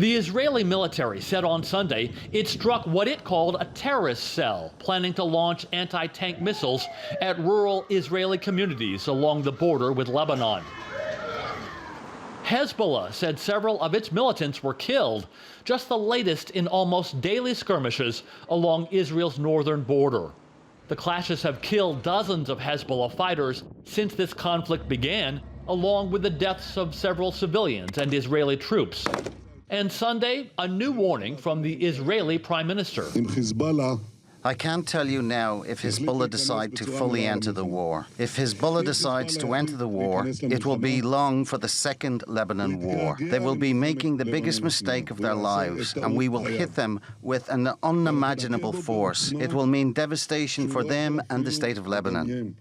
The Israeli military said on Sunday it struck what it called a terrorist cell, planning to launch anti-tank missiles at rural Israeli communities along the border with Lebanon. Hezbollah said several of its militants were killed, just the latest in almost daily skirmishes along Israel's northern border. The clashes have killed dozens of Hezbollah fighters since this conflict began, along with the deaths of several civilians and Israeli troops. And Sunday, a new warning from the Israeli Prime Minister. I can't tell you now if Hezbollah decide to fully enter the war. If Hezbollah decides to enter the war, it will be long for the second Lebanon war. They will be making the biggest mistake of their lives, and we will hit them with an unimaginable force. It will mean devastation for them and the state of Lebanon.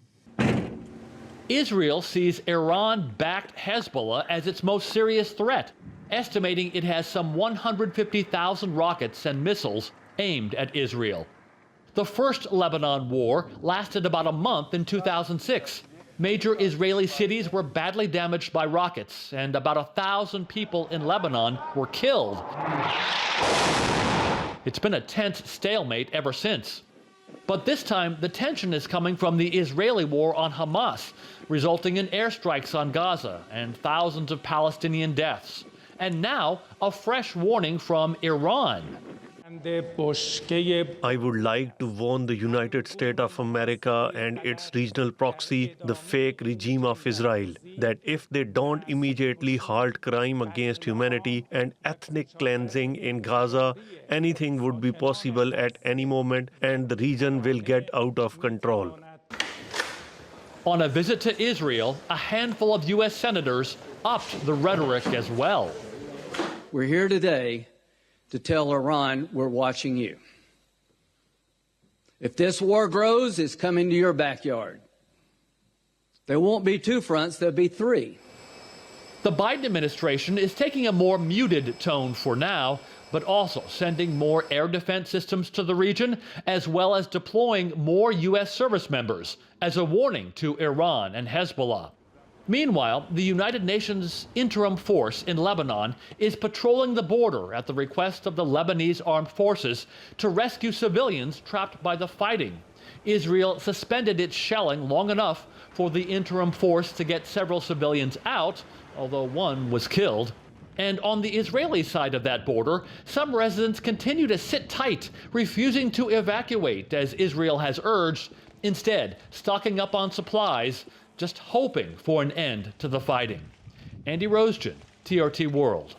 Israel sees Iran-backed Hezbollah as its most serious threat, estimating it has some 150,000 rockets and missiles aimed at Israel. The first Lebanon war lasted about a month in 2006. Major Israeli cities were badly damaged by rockets, and about 1,000 people in Lebanon were killed. It's been a tense stalemate ever since. But this time, the tension is coming from the Israeli war on Hamas, resulting in airstrikes on Gaza and thousands of Palestinian deaths. And now, a fresh warning from Iran. I would like to warn the United States of America and its regional proxy, the fake regime of Israel, that if they don't immediately halt crime against humanity and ethnic cleansing in Gaza, anything would be possible at any moment and the region will get out of control. On a visit to Israel, a handful of U.S. senators upped the rhetoric as well. We're here today to tell Iran we're watching you. If this war grows, it's coming to your backyard. There won't be two fronts, there'll be three. The Biden administration is taking a more muted tone for now, but also sending more air defense systems to the region, as well as deploying more U.S. service members as a warning to Iran and Hezbollah. Meanwhile, the United Nations interim force in Lebanon is patrolling the border at the request of the Lebanese armed forces to rescue civilians trapped by the fighting. Israel suspended its shelling long enough for the interim force to get several civilians out, although one was killed. And on the Israeli side of that border, some residents continue to sit tight, refusing to evacuate as Israel has urged, instead stocking up on supplies, just hoping for an end to the fighting. Andy Roesgen, TRT World.